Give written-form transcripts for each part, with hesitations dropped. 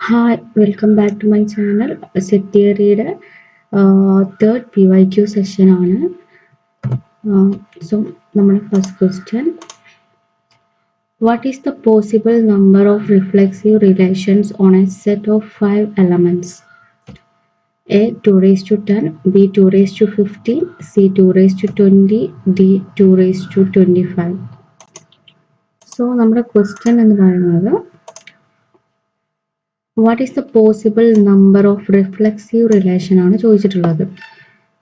Hi, welcome back to my channel. Set theory third PYQ session ആണ്. So നമ്മുടെ first question, what is the possible number of reflexive relations on a set of 5 elements? A 2 raised to 10, B 2 raised to 15, C 2 raised to 20, D 2 raised to 25. So നമ്മുടെ question എന്ന് പറയുന്നത് what is the possible number of reflexive relation ആണ് ചോദിച്ചിട്ടുള്ളത്.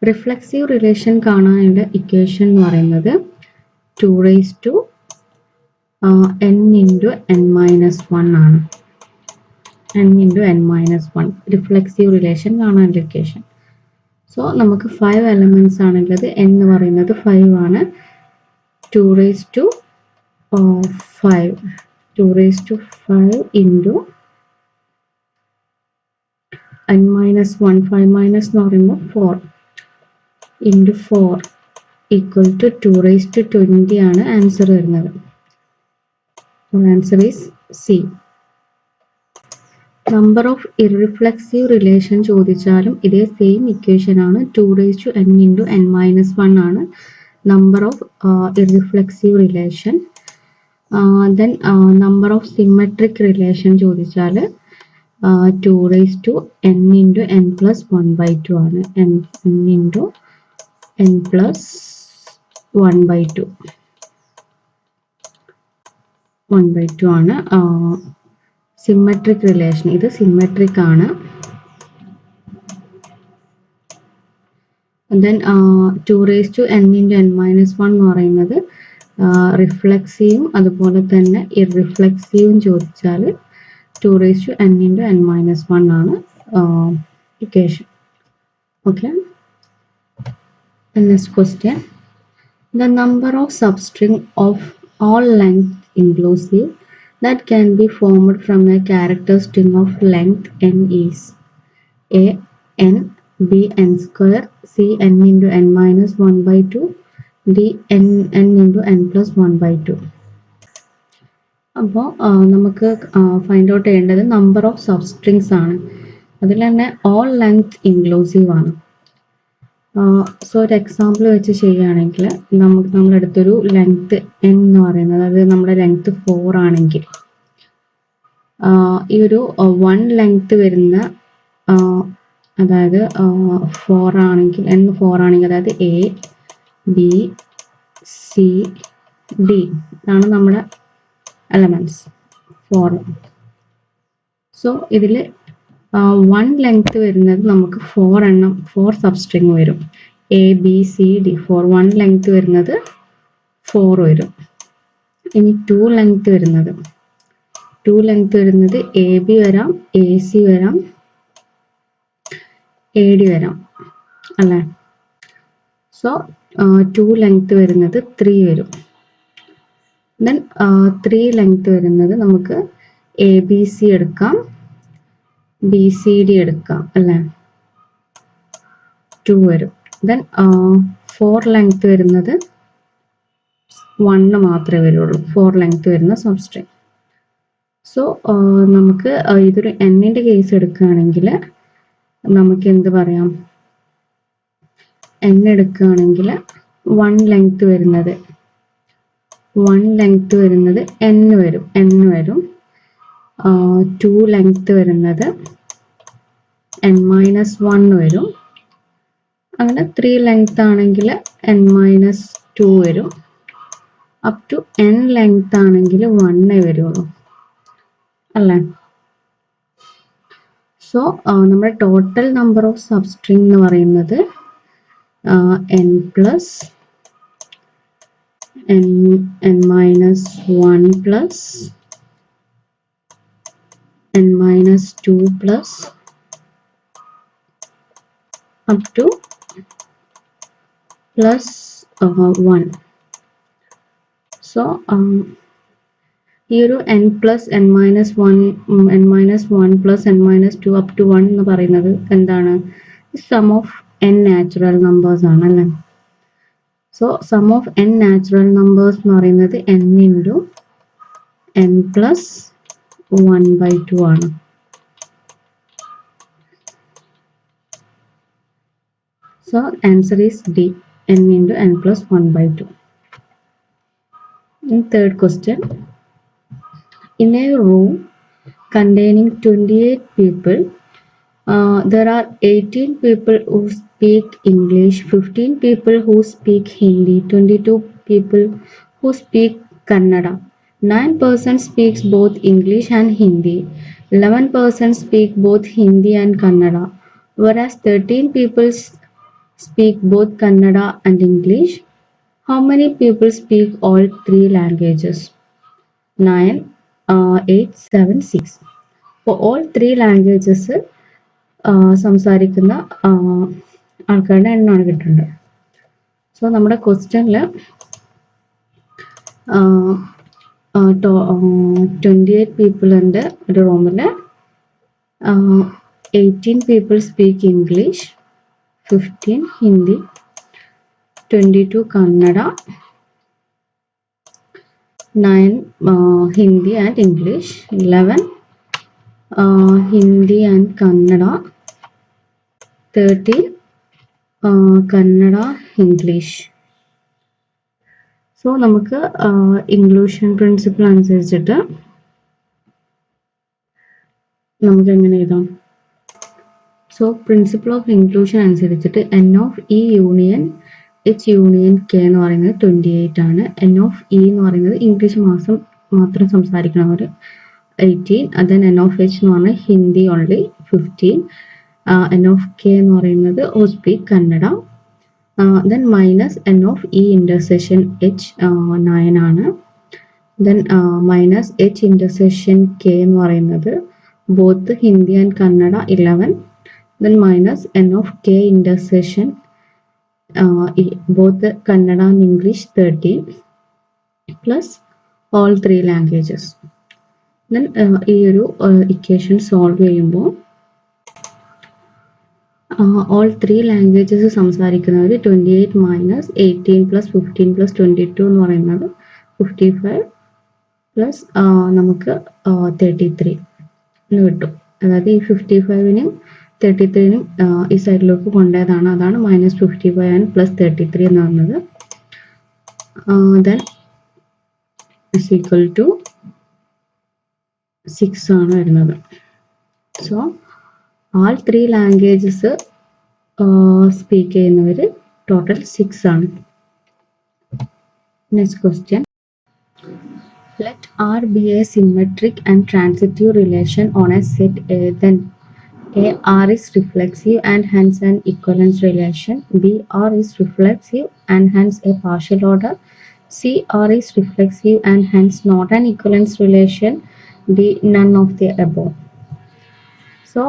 Reflexive relation കാണാനുള്ള equation എന്ന് പറയുന്നത് 2 raised to n into n minus 1 ആണ്. n into n minus 1 reflexive relation കാണാനുള്ള ഇക്വേഷൻ. സോ നമുക്ക് 5 എലമെന്റ്സ് ആണുള്ളത്. n എന്ന് പറയുന്നത് 5 ആണ്. 2 raised to 5 2 raised to 5 into n minus 1 5 minus എന്ന് പറയുമ്പോൾ 4 into 4 equal to 2 raised to 20 ആണ് ആൻസർ വരുന്നത്. Answer is C. Number of irreflexive relation ചോദിച്ചാലും ഇതേ സെയിം ഇക്വേഷൻ ആണ്. 2 raised to n into n minus 1 ആണ് number of irreflexive relation. Then number of symmetric relation ചോദിച്ചാൽ 2 raised to n into n plus 1 by 2 ആണ്. n into n plus 1 by 2 1 by 2 ആണ് symmetric relation. ഇത് symmetric ആണ്. Then 2 raised to n into n minus 1 എന്ന് പറയുന്നത് റിഫ്ലെക്സീവും അതുപോലെ തന്നെ ഇർറിഫ്ലെക്സീവും ചോദിച്ചാൽ 2 raised to n into n minus 1 ആണ് equation. Okay. Next question. The number of substring of all length inclusive that can be formed from a character string of length n is A n, B n square, C n into n minus 1 by 2, D n into n plus 1 by 2. അപ്പോൾ നമുക്ക് find out ചെയ്യേണ്ടത് number of സബ്സ്ട്രിങ്സ് ആണ്. അതിൽ തന്നെ all length inclusive ആണ്. So ഒരു example വെച്ച് ചെയ്യുകയാണെങ്കിൽ നമ്മുടെ അടുത്തൊരു ലെങ്ത് n എന്ന് പറയുന്നത്, അതായത് നമ്മുടെ ലെങ്ത് 4 ആണെങ്കിൽ ഈ ഒരു 1 ലെങ്ത് വരുന്ന അതായത് 4 ആണെങ്കിൽ n 4 ആണെങ്കിൽ അതായത് എ ബി സി ഡി ഇതാണ് നമ്മുടെ എലമെന്റ്സ് 4. സോ ഇതിൽ 1 ലെങ്ത് വരുന്നത് നമുക്ക് 4 സബ്സ്ട്രിങ് വരും. A B C D 1 length വരുന്നത് 4 വരും. ഇനി 2 ലെങ്ത് വരുന്നത് എ ബി വരാം, എ സി വരാം, എ ഡി വരാം അല്ലേ. സോ 2 ലെങ്ത് വരുന്നത് 3 വരും. ദെൻ 3 ലെങ്ത് വരുന്നത് നമുക്ക് എ ബി സി എടുക്കാം, ബി സി ഡി എടുക്കാം അല്ലേ, 2 വരും. ദെൻ 4 ലെങ്ത് വരുന്നത് 1 മാത്രമേ വരുള്ളൂ, 4 ലെങ്ത് വരുന്ന സബ്സ്ട്രിങ്. സോ നമുക്ക് ഇതൊരു എന്നിൻ്റെ കേസ് എടുക്കുകയാണെങ്കിൽ നമുക്ക് എന്ത് പറയാം, n എടുക്കുകയാണെങ്കിൽ 1 ലെങ്ത് വരുന്നത് n വരും. 2 ലെങ്ത് വരുന്നത് n minus 1 വരും. അങ്ങനെ 3 ലെങ്ത് ആണെങ്കിൽ n minus 2 വരും. അപ് ടു n ലെങ്ത് ആണെങ്കിൽ 1 വരുള്ളൂ അല്ലേ. സോ നമ്മുടെ ടോട്ടൽ നമ്പർ ഓഫ് സബ്സ്ട്രിങ് എന്ന് പറയുന്നത് n plus n minus 1 plus n minus 2 plus up to plus 1. So ഈ ഒരു n plus n minus 1 plus n minus 2 up to 1 എന്ന് പറയുന്നത് എന്താണ്, sum of n natural numbers ആണ് അല്ലേ. So sum of n natural numbers എന്ന് പറയുന്നത് n into n plus 1 by 2 ആണ്. So answer is D, n into n plus 1 by 2. In third question, in a room containing 28 people, there are 18 people who speak English, 15 people who speak Hindi, 22 people who speak Kannada. 9% speaks both English and Hindi. 11% speak both Hindi and Kannada. Whereas 13 people speak both Kannada and English. How many people speak all three languages? 9, 8, 7, 6. For all three languages, സംസാരിക്കുന്ന ആൾക്കാരുടെ എണ്ണമാണ് കിട്ടുന്നത്. So നമ്മുടെ ക്വസ്റ്റ്യനിൽ 28 people ഉണ്ട് ഒരു റൂമിൽ. 18 people speak English, 15 Hindi, 22 Kannada, 9 Hindi and English, 11 Hindi and Kannada, 30 Kannada English. So നമുക്ക് ഇൻക്ലൂഷൻ പ്രിൻസിപ്പിൾ അനുസരിച്ചിട്ട് നമുക്ക് എങ്ങനെ എഴുതാം? സോ പ്രിൻസിപ്പിൾ ഓഫ് ഇൻക്ലൂഷൻ അനുസരിച്ചിട്ട് N of E union H union K എന്ന് പറയുന്നത് 28 ആണ്. എൻ ഓഫ് ഇ എന്ന് പറയുന്നത് ഇംഗ്ലീഷ് മാത്രം സംസാരിക്കുന്നവർ 18. ദെൻ എൻ ഓഫ് എച്ച് എന്ന് പറഞ്ഞാൽ Hindi only 15. N of K എന്ന് പറയുന്നത് who speak Kannada. Then minus N of E intersection H 9 ആണ്. Then minus H intersection K എന്ന് പറയുന്നത് both Hindi and Kannada 11. Then minus N of K intersection both Kannada and English 13 plus all three languages. Then ഈ ഒരു equation solve ചെയ്യുമ്പോൾ all three languages സംസാരിക്കുന്നവർ 28 minus 18 plus 15 plus 22 എന്ന് പറയുന്നത് 55 plus നമുക്ക് 33 എന്ന് കിട്ടും. അതായത് ഈ 55നും 33നും ഈ സൈഡിലേക്ക് കൊണ്ടുപോയതാണ്. അതാണ് മൈനസ് 55 ആൻഡ് പ്ലസ് 33 എന്ന് പറഞ്ഞത്. ദെൻ ഇസ് ഈക്വൽ ടു 6 ആണ് വരുന്നത്. So all three languages speak ചെയ്യുന്നവർ ടോട്ടൽ 6 ആണ്. Next question, let R be a symmetric and transitive relation on a set A. Then A R is reflexive and hence an equivalence relation. B R is reflexive and hence a partial order. C R is reflexive and hence not an equivalence relation. D none of the above. So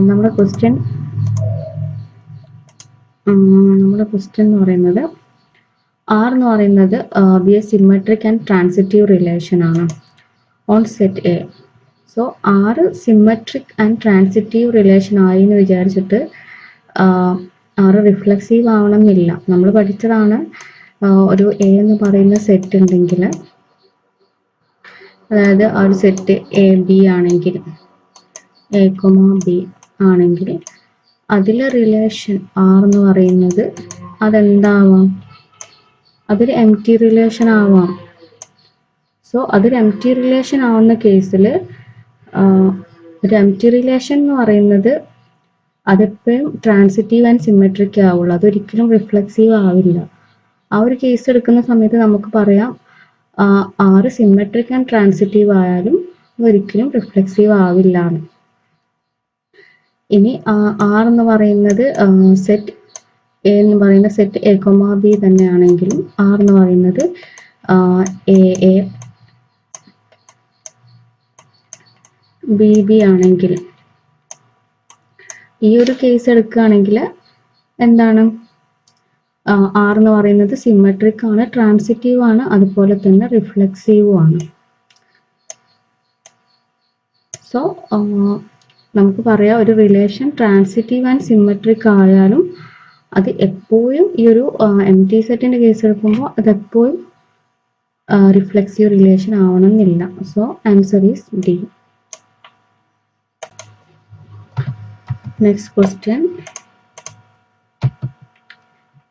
നമ്മുടെ question എന്ന് പറയുന്നത് R എന്ന് പറയുന്നത് B a symmetric and transitive relation ആണ് on set A. So ആറ് symmetric and transitive relation ആയി എന്ന് വിചാരിച്ചിട്ട് ആറ് റിഫ്ലെക്സീവ് ആവണമെന്നില്ല. നമ്മൾ പഠിച്ചതാണ് ഒരു എ എന്ന് പറയുന്ന സെറ്റ് ഉണ്ടെങ്കിൽ, അതായത് ആ ഒരു സെറ്റ് എ ബി ആണെങ്കിൽ, എ കൊമ ബി ആണെങ്കിൽ അതിലെ റിലേഷൻ ആർ എന്ന് പറയുന്നത് അതെന്താവാം? അതൊരു എം ടി റിലേഷൻ ആവാം. സോ അതൊരു എം ടി റിലേഷൻ ആവുന്ന കേസിൽ ഒരു എം ടി റിലേഷൻ എന്ന് പറയുന്നത് അതെപ്പോഴും ട്രാൻസിറ്റീവ് ആൻഡ് സിമെട്രിക് ആവുള്ളൂ. അതൊരിക്കലും റിഫ്ലെക്സീവ് ആവില്ല. ആ ഒരു കേസ് എടുക്കുന്ന സമയത്ത് നമുക്ക് പറയാം ആറ് സിമെട്രിക് ആൻഡ് ട്രാൻസിറ്റീവ് ആയാലും അതൊരിക്കലും റിഫ്ലെക്സീവ് ആവില്ല എന്ന്. ഇനി ആർ എന്ന് പറയുന്നത് സെറ്റ് എ എന്ന് പറയുന്ന സെറ്റ് എ കൊമ ബി തന്നെയാണെങ്കിലും ആർ എന്ന് പറയുന്നത് എ എ ബി ബി ആണെങ്കിൽ, ഈ ഒരു കേസ് എടുക്കുകയാണെങ്കിൽ എന്താണ്, ആർ എന്ന് പറയുന്നത് സിമെട്രിക് ആണ്, ട്രാൻസിറ്റീവ് ആണ്, അതുപോലെ തന്നെ റിഫ്ലെക്സീവും ആണ്. സോ നമുക്ക് പറയാം ഒരു റിലേഷൻ ട്രാൻസിറ്റീവ് ആൻഡ് സിമെട്രിക് ആയാലും അത് എപ്പോഴും ഈ ഒരു എം ടി സെറ്റിന്റെ കേസ് എടുക്കുമ്പോൾ അതെപ്പോഴും റിഫ്ലെക്സീവ് റിലേഷൻ ആവണമെന്നില്ല. So answer is D. Next question,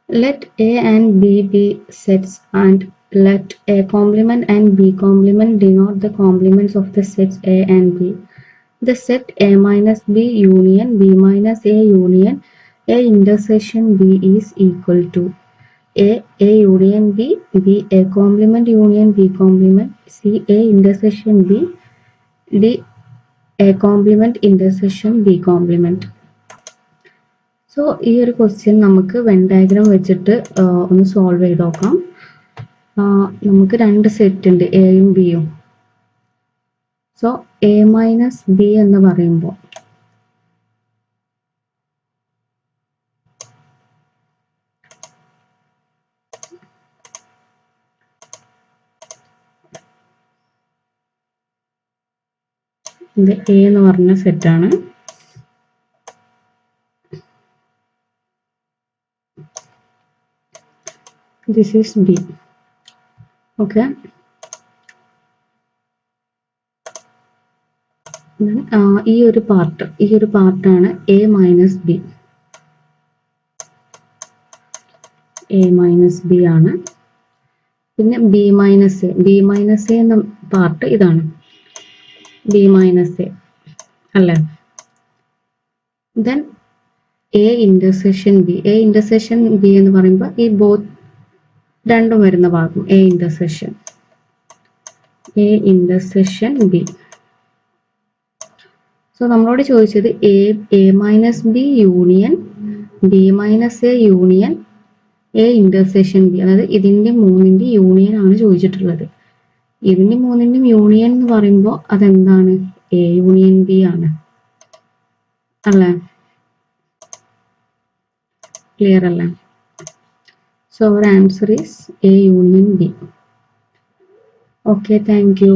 Let A and B be sets and let A complement and B complement denote the complements of the sets A and B. The set A minus B union B minus A union A intersection B is equal to A union B, B A complement union B complement, C A intersection B, D A complement intersection B complement. So ഈ ഒരു question നമുക്ക് when diagram വെച്ചിട്ട് ഒന്ന് solve ചെയ്ത് നോക്കാം. നമുക്ക് രണ്ട് set ഉണ്ട്, എയും ബിയും. സോ എ മൈനസ് ബി എന്ന് പറയുമ്പോൾ ഇത് എ എന്ന് പറഞ്ഞ സെറ്റാണ്. This is B. Okay. ഈ ഒരു പാർട്ടാണ് A minus B. A minus B ആണ്. പിന്നെ ബി മൈനസ് എ എന്ന പാർട്ട് ഇതാണ്, ബി മൈനസ് എ അല്ലേ. Then A intersection B. A intersection B എന്ന് പറയുമ്പോൾ ഈ രണ്ടും വരുന്ന ഭാഗം എ ഇന്റർസെക്ഷൻ ബി. സോ നമ്മളോട് ചോദിച്ചത് A minus B union B minus A union A intersection B, അതായത് ഇതിന്റെ മൂന്നിന്റെ യൂണിയൻ ആണ് ചോദിച്ചിട്ടുള്ളത്. ഇതിന്റെ മൂന്നിന്റെയും യൂണിയൻ എന്ന് പറയുമ്പോൾ അതെന്താണ്, എ യൂണിയൻ ബി ആണ് അല്ലേ. ക്ലിയർ അല്ലേ? So our answer is A union B. Okay, thank you.